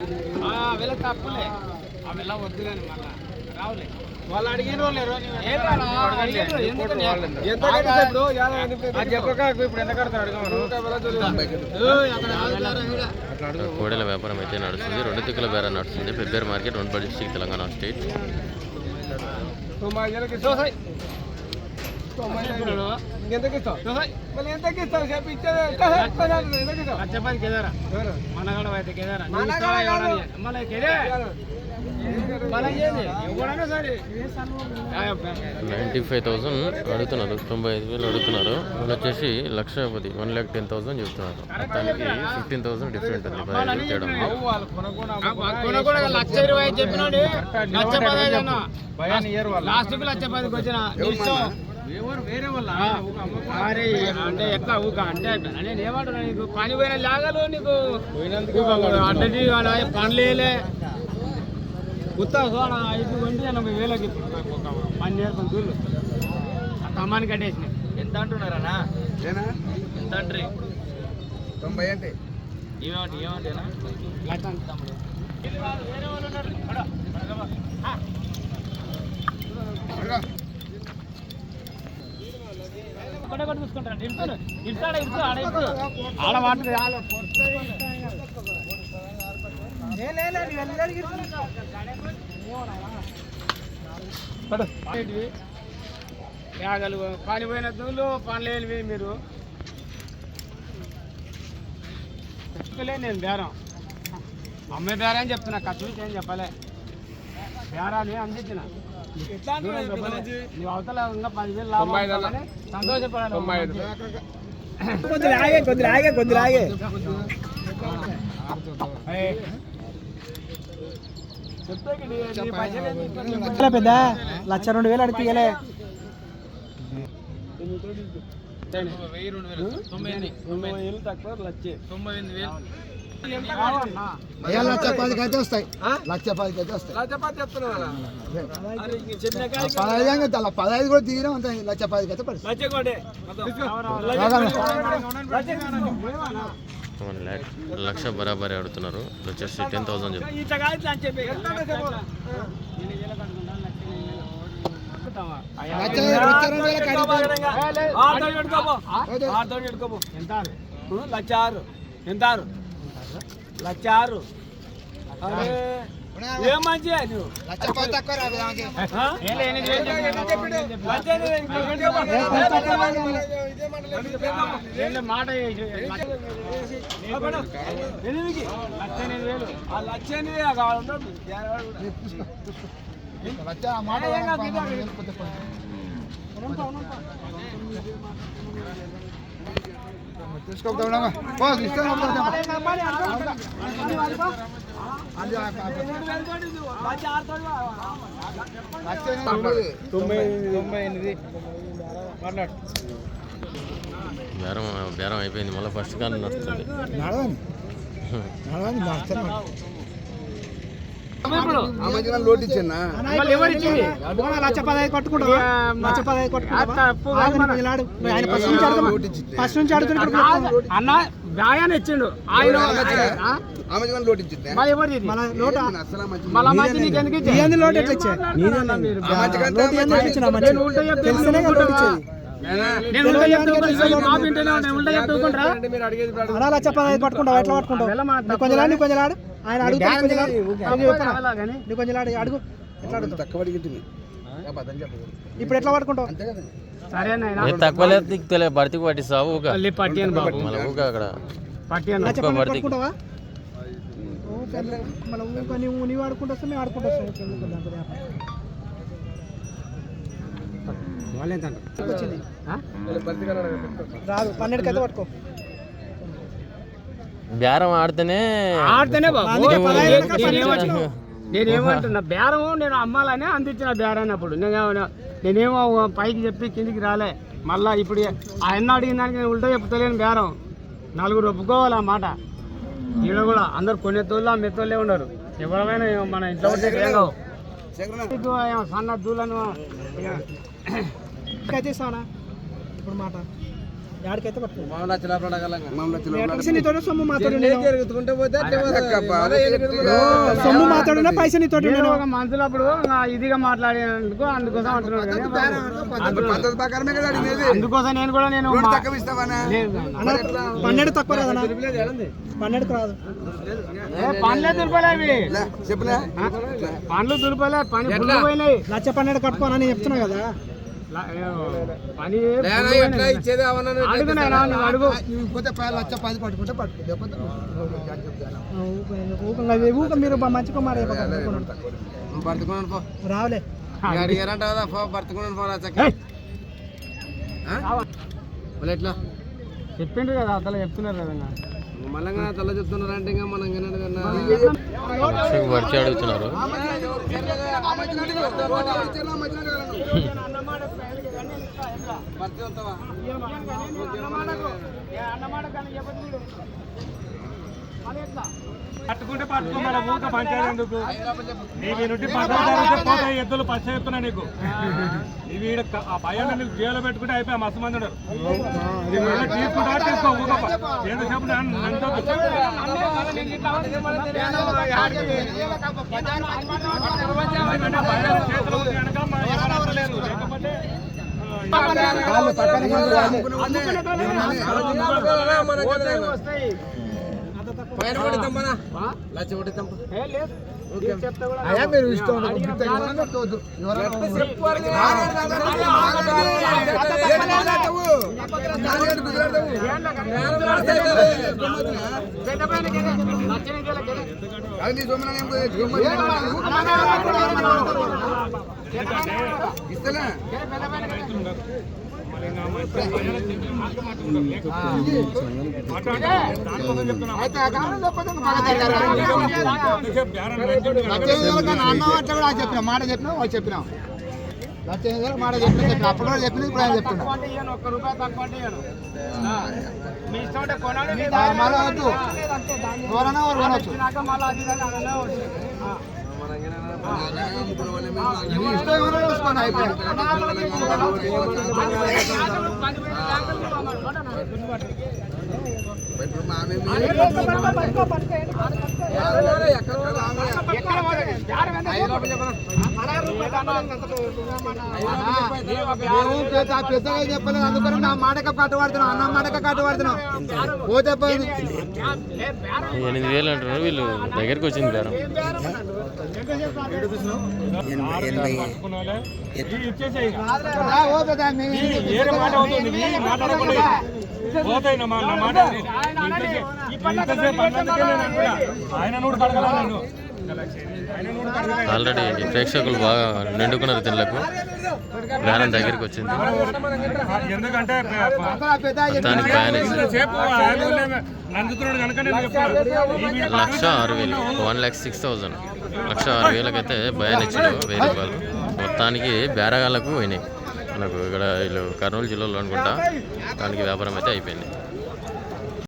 వీళ్ళకి తప్పులే అవి వద్దు కానీ మళ్ళా రావులే వాళ్ళు అడిగిన వాళ్ళు కోడెల వ్యాపారం అయితే నడుస్తుంది. 2 దిక్కుల బేరం నడుస్తుంది. Pebbair market, Wanaparthy district, Telangana state. $95,000 అడుగుతున్నారు. 95,000 అడుగుతున్నారు. వాళ్ళు వచ్చేసి 1,10,000 1,10,000 చెప్తున్నారు. మొత్తానికి 15,000 డిఫరెంట్ ఉంది. వేరే వాళ్ళ అరే అంటే ఎట్లా ఊక అంటే నేను ఏమంటున్నా, నీకు పని పోయిన లాగాలు నీకు అడ్డీ పనులేలే ఉత్తా 5,000 ఒక పని నేర్పని దూళ్ళు తమ్మాని కట్టేసినాయి. ఎంత అంటున్నారన్నా? ఎంత అంటారు? 90 అంటే ఏమంటేనా తమ్ముడు వేరే వాళ్ళు ఉన్నారు. చూసుకుంటారు ఆడ వాటర్ యాగలు పానిపోయిన దూళ్ళు పనులేనివి మీరు నేను బేరం అమ్మే బేరం అని చెప్తున్నా. ఖర్చు ఏం చెప్పలే, బేరాలు అందించిన నువ్వు అవతల ఇంకా 10,000 సంతోషపడాలి. పెద్ద 1,02,000 అడిగిలే 90,000 తక్కువ 1,98,000 1,10,000 అయితే వస్తాయి. 1,10,000 అయితే వస్తాయి. 15 కూడా తీయడం అంత 1,10,000 అయితే పడుతుంది. 1,00,000 బరాబరి అడుగుతున్నారు. వచ్చేసి 10,000 చెప్తున్నారు. లక్షారు ఏం మంచి మాట 1,08,000 కావాలంటే తీసుకోవడం బేరం అయిపోయింది. మళ్ళీ ఫస్ట్ కాల్ నడుస్తుంది. లోటు ఇచ్చింది. 1,15,000 కట్టుకుంటా. అన్న గాయాన్ని ఇచ్చిండు ఆయన లోటు ఇచ్చింది. పట్టుకుంటావు ఎట్లా పట్టుకుంటావు? కొంచెం ఆయన అడుగు అడుగు తక్కువ ఇప్పుడు ఎట్లా పట్టుకుంటావు? తక్కువ లేదు భర్తీకి పట్టిస్తావు అక్కడ పట్టుకుంటావా? నీవు ఆడుకుంటా మేము ఆడుకుంటా రాదు 12 అయితే పట్టుకో. బేరం ఆడితేనే నేనేమంటున్నా, బేరం నేను అమ్మాలనే అందించిన బేరాన్ని. అప్పుడు నేనేమో పైకి చెప్పి కిందికి రాలే. మళ్ళా ఇప్పుడు ఆయన అడిగిన దానికి నేను ఉల్టా చెప్తలేను. బేరం 4 ఒప్పుకోవాలి ఆ మాట. ఈడ కూడా అందరు కొనేతోళ్ళు మెత్తోళ్ళే ఉన్నారు. ఎవరైనా మన ఇంట్లో సన్న దూలను చేస్తావునా ఇప్పుడు మాట యాడికైతే పట్టుకో మామూలు పైసా నీతోనే సొమ్ము మాతోడు చిల్లర సొమ్ము మాతోడునా పైసా నీతోటి నేను ఒక మనుషులు అప్పుడు ఇదిగా మాట్లాడేందుకు అందుకోసం అంటున్నాను కానీ పద్ధతి ప్రకారమే కదా అడిగేది. అందుకోసం నేను కూడా నేను రెండు తక్కువ ఇస్తావానా? లేదు. అన్న 12 తక్కువ రాదన్నా 12 రాదు పండ్లే దుర్పలే అవి లే, చెప్పులే పండ్లు దుర్పలే పని ఫుల్ పోయినాయి 12 కట్టుకోనా నేను చెప్తున్నా కదా పని అడుగునా నువ్వు అడుగు పోతే 1,10,10 పట్టుకుంటే పట్టుకో లేకపోతే ఊక మీరు మంచిగా మాట రావులే ఎట్లా చెప్పిండ్రు కదా అతను చెప్తున్నారు కదా మళ్ళీ తల చెప్తున్నారంటే ఇంకా మనం లక్షకు పరిచి అడుగుతున్నారు. పట్టుకుంటే పట్టుకో మన ఊక పంచాయతీ ఎందుకు నీవి నుండి పోతాయి ఎద్దులు పచ్చ చెప్తున్నా నీకు ఇవి ఈడ ఆ భయాన్ని నీకు జైల్లో పెట్టుకుంటే అయిపోయా మస్తు మంది ఉన్నారు. తీసుకుంటా తీసుకో ఊక ఎంతసేపు అయ్యా మీరు ఇష్టం ఇస్తలే చెప్పిన మాట చెప్పినా వాళ్ళు చెప్పినా మాట చెప్పిన అప్పుడు కూడా చెప్పిన ఇప్పుడు ఆయన చెప్తున్నా మళ్ళీ వద్దు ఎవరైనా ఎవరు కొనవచ్చు ఇష్టం ఎవరో చూసుకోండి అయిపోయింది పెద్దగా చెప్పలేదు అందుకని నా మాటక కట్టుబడుతున్నాం అన్న మాటక కట్టుబడుతున్నాం పోతే 8,000 అంటున్నారు. వీళ్ళు దగ్గరికి వచ్చింది బేరం. ఆల్రెడీ ప్రేక్షకులు బాగా నిండుకున్నారు తినలకు. బేరం దగ్గరికి వచ్చింది. ఎందుకంటే దానికి ప్రయాణించింది 1,06,000 1,06,000 1,06,000 అయితే భయాన్ని ఇచ్చాడు 1000 రూపాయలు. మొత్తానికి బేరగాళ్ళకు పోయినాయి. మనకు ఇక్కడ వీళ్ళు కర్నూలు జిల్లాలో అనుకుంటా దానికి వ్యాపారం అయితే అయిపోయింది.